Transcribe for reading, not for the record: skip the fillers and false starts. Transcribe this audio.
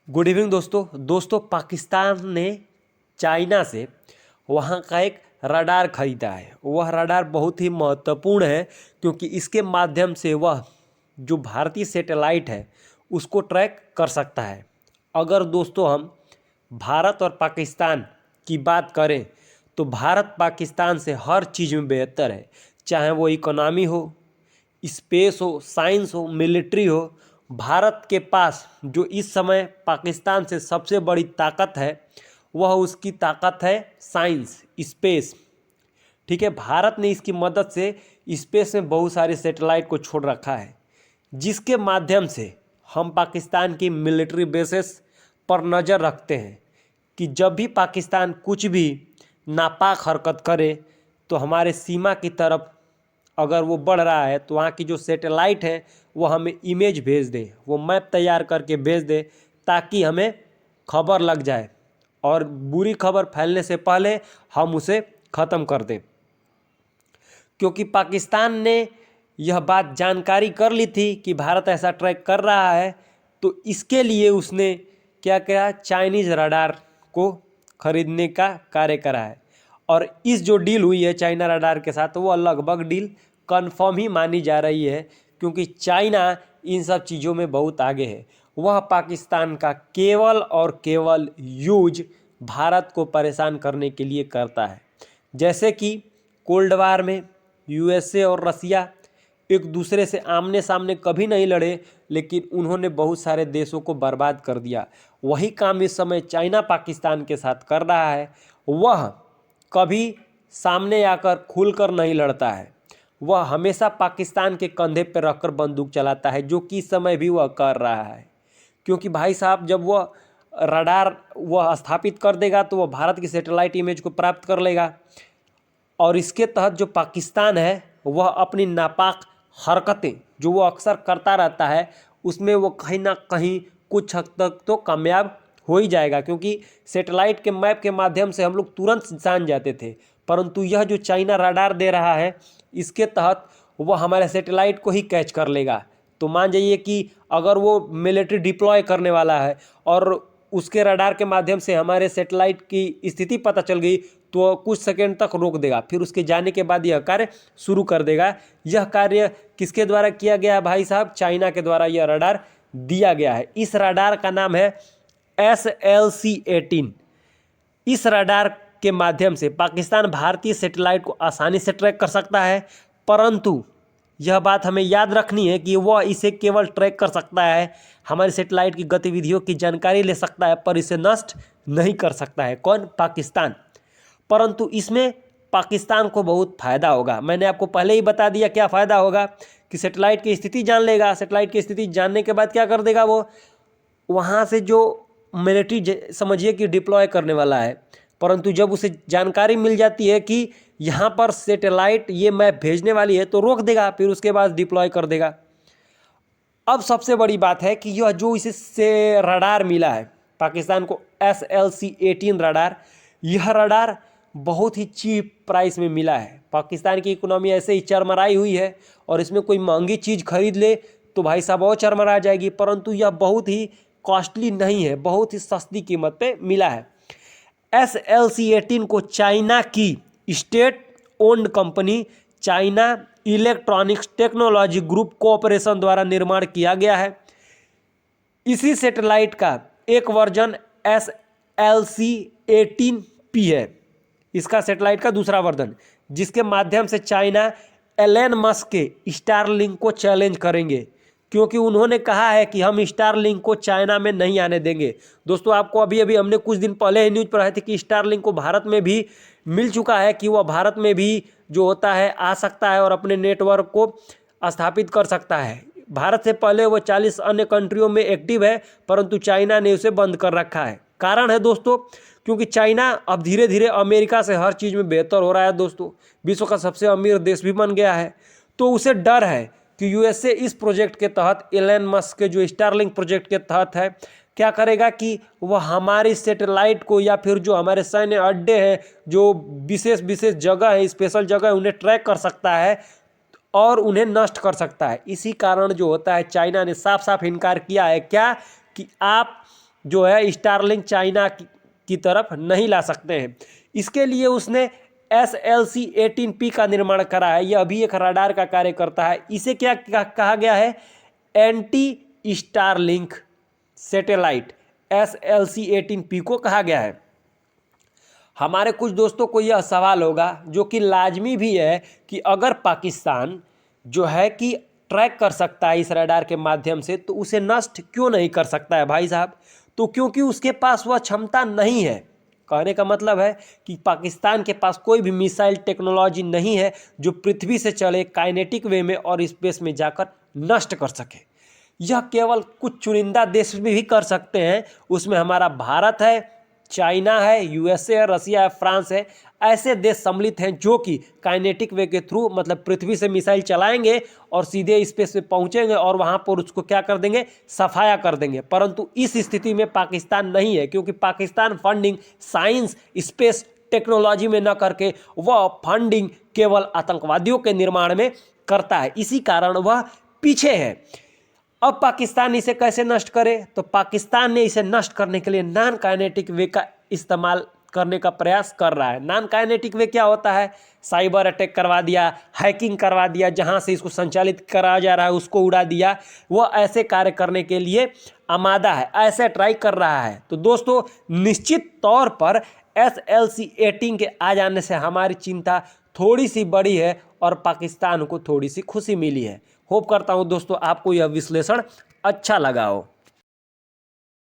Good evening दोस्तों पाकिस्तान ने China से वहाँ का एक रडार खरीदा है। वह रडार बहुत ही महत्वपूर्ण है क्योंकि इसके माध्यम से वह जो भारतीय सैटेलाइट है उसको ट्रैक कर सकता है। अगर दोस्तों हम भारत और पाकिस्तान की बात करें तो भारत पाकिस्तान से हर चीज़ में बेहतर है, चाहे वो इकोनॉमी हो, स्पेस हो, साइंस हो, मिलिट्री हो। भारत के पास जो इस समय पाकिस्तान से सबसे बड़ी ताकत है वह उसकी ताकत है साइंस, स्पेस। ठीक है, भारत ने इसकी मदद से स्पेस में बहुत सारे सैटेलाइट को छोड़ रखा है, जिसके माध्यम से हम पाकिस्तान की मिलिट्री बेसेस पर नज़र रखते हैं कि जब भी पाकिस्तान कुछ भी नापाक हरकत करे तो हमारे सीमा की तरफ अगर वो बढ़ रहा है तो वहाँ की जो सैटेलाइट है वो हमें इमेज भेज दे, वो मैप तैयार करके भेज दे ताकि हमें खबर लग जाए और बुरी खबर फैलने से पहले हम उसे ख़त्म कर दें। क्योंकि पाकिस्तान ने यह बात जानकारी कर ली थी कि भारत ऐसा ट्रैक कर रहा है, तो इसके लिए उसने क्या किया, चाइनीज़ रडार को खरीदने का कार्य करा है। और इस जो डील हुई है चाइना रडार के साथ वो लगभग डील कन्फर्म ही मानी जा रही है, क्योंकि चाइना इन सब चीज़ों में बहुत आगे है। वह पाकिस्तान का केवल और केवल यूज भारत को परेशान करने के लिए करता है। जैसे कि कोल्ड वार में यूएसए और रसिया एक दूसरे से आमने सामने कभी नहीं लड़े, लेकिन उन्होंने बहुत सारे देशों को बर्बाद कर दिया। वही काम इस समय चाइना पाकिस्तान के साथ कर रहा है। वह कभी सामने आकर खुलकर नहीं लड़ता है, वह हमेशा पाकिस्तान के कंधे पर रखकर बंदूक चलाता है, जो कि इस समय भी वह कर रहा है। क्योंकि भाई साहब जब वह रडार वह स्थापित कर देगा तो वह भारत की सैटेलाइट इमेज को प्राप्त कर लेगा, और इसके तहत जो पाकिस्तान है वह अपनी नापाक हरकतें जो वो अक्सर करता रहता है उसमें वो कहीं ना कहीं कुछ हद तक तो कामयाब हो ही जाएगा। क्योंकि सैटेलाइट के मैप के माध्यम से हम लोग तुरंत जान जाते थे, परंतु यह जो चाइना रडार दे रहा है इसके तहत वह हमारे सैटेलाइट को ही कैच कर लेगा। तो मान जाइए कि अगर वो मिलिट्री डिप्लॉय करने वाला है और उसके रडार के माध्यम से हमारे सैटेलाइट की स्थिति पता चल गई तो कुछ सेकंड तक रोक देगा, फिर उसके जाने के बाद यह कार्य शुरू कर देगा। यह कार्य किसके द्वारा किया गया है भाई साहब? चाइना के द्वारा यह रडार दिया गया है। इस रडार का नाम है SLC-18। इस रडार के माध्यम से पाकिस्तान भारतीय सैटेलाइट को आसानी से ट्रैक कर सकता है, परंतु यह बात हमें याद रखनी है कि वह इसे केवल ट्रैक कर सकता है, हमारी सैटेलाइट की गतिविधियों की जानकारी ले सकता है, पर इसे नष्ट नहीं कर सकता है। कौन? पाकिस्तान। परंतु इसमें पाकिस्तान को बहुत फ़ायदा होगा। मैंने आपको पहले ही बता दिया क्या फ़ायदा होगा कि सैटेलाइट की स्थिति जान लेगा। सैटेलाइट की स्थिति जानने के बाद क्या कर देगा, वो वहाँ से जो मिलिट्री समझिए कि डिप्लॉय करने वाला है, परंतु जब उसे जानकारी मिल जाती है कि यहाँ पर सैटेलाइट ये मैप भेजने वाली है तो रोक देगा, फिर उसके बाद डिप्लॉय कर देगा। अब सबसे बड़ी बात है कि यह जो इसे रडार मिला है पाकिस्तान को, SLC-18 रडार, यह रडार बहुत ही चीप प्राइस में मिला है। पाकिस्तान की इकोनॉमी ऐसे ही चरमराई हुई है और इसमें कोई महंगी चीज़ खरीद ले तो भाई साहब और चरमरा जाएगी, परंतु यह बहुत ही कॉस्टली नहीं है, बहुत ही सस्ती कीमत पे मिला है। SLC-18 को चाइना की state owned company China electronics technology group cooperation द्वारा निर्माण किया गया है। इसी सैटेलाइट का एक वर्जन SLC-18P है, इसका सैटेलाइट का दूसरा वर्जन, जिसके माध्यम से चाइना एलन मस्क के स्टारलिंक को चैलेंज करेंगे, क्योंकि उन्होंने कहा है कि हम स्टारलिंक को चाइना में नहीं आने देंगे। दोस्तों आपको अभी अभी हमने कुछ दिन पहले ही न्यूज़ पढ़ाई थी कि स्टारलिंक को भारत में भी मिल चुका है, कि वह भारत में भी जो होता है आ सकता है और अपने नेटवर्क को स्थापित कर सकता है। भारत से पहले वो 40 अन्य कंट्रियों में एक्टिव है, परंतु चाइना ने उसे बंद कर रखा है। कारण है दोस्तों, क्योंकि चाइना अब धीरे धीरे अमेरिका से हर चीज़ में बेहतर हो रहा है। दोस्तों विश्व का सबसे अमीर देश भी बन गया है, तो उसे डर है कि यूएसए इस प्रोजेक्ट के तहत, एलन मस्क के जो स्टारलिंक प्रोजेक्ट के तहत है, क्या करेगा कि वह हमारी सैटेलाइट को या फिर जो हमारे सैन्य अड्डे हैं, जो विशेष विशेष जगह है, स्पेशल जगह है, उन्हें ट्रैक कर सकता है और उन्हें नष्ट कर सकता है। इसी कारण जो होता है चाइना ने साफ साफ इनकार किया है क्या, कि आप जो है स्टारलिंक चाइना की तरफ नहीं ला सकते हैं। इसके लिए उसने SLC-18P का निर्माण करा है। यह भी एक रडार का कार्य करता है। इसे क्या कहा गया है? एंटी स्टारलिंक सैटेलाइट SLC-18P को कहा गया है। हमारे कुछ दोस्तों को यह सवाल होगा, जो कि लाजमी भी है, कि अगर पाकिस्तान जो है कि ट्रैक कर सकता है इस रडार के माध्यम से, तो उसे नष्ट क्यों नहीं कर सकता है भाई साहब? तो क्योंकि उसके पास वह क्षमता नहीं है। कहने का मतलब है कि पाकिस्तान के पास कोई भी मिसाइल टेक्नोलॉजी नहीं है जो पृथ्वी से चले, काइनेटिक वे में और स्पेस में जाकर नष्ट कर सके। यह केवल कुछ चुनिंदा देश में भी कर सकते हैं। उसमें हमारा भारत है, चाइना है, USA है, रसिया है, फ्रांस है। ऐसे देश सम्मिलित हैं जो कि काइनेटिक वे के थ्रू, मतलब पृथ्वी से मिसाइल चलाएंगे और सीधे स्पेस पे पहुंचेंगे और वहां पर उसको क्या कर देंगे? सफाया कर देंगे। परंतु इस स्थिति में पाकिस्तान नहीं है, क्योंकि Pakistan funding science space technology में न करके वह फंडिंग केवल आतंकवादियों के निर्माण में करता है। इसी कारण वह पीछे है। अब पाकिस्तान इसे कैसे नष्ट करे? तो पाकिस्तान ने इसे नष्ट करने के लिए नॉन काइनेटिक वे का इस्तेमाल करने का प्रयास कर रहा है। नॉन काइनेटिक वे क्या होता है? साइबर अटैक करवा दिया, हैकिंग करवा दिया, जहां से इसको संचालित कराया जा रहा है उसको उड़ा दिया। वह ऐसे कार्य करने के लिए आमादा है, ऐसे ट्राई कर रहा है। तो दोस्तों, निश्चित तौर पर SLC-18 के आ जाने से हमारी चिंता थोड़ी सी बड़ी है और पाकिस्तान को थोड़ी सी खुशी मिली है। होप करता हूं दोस्तों आपको यह विश्लेषण अच्छा लगा हो।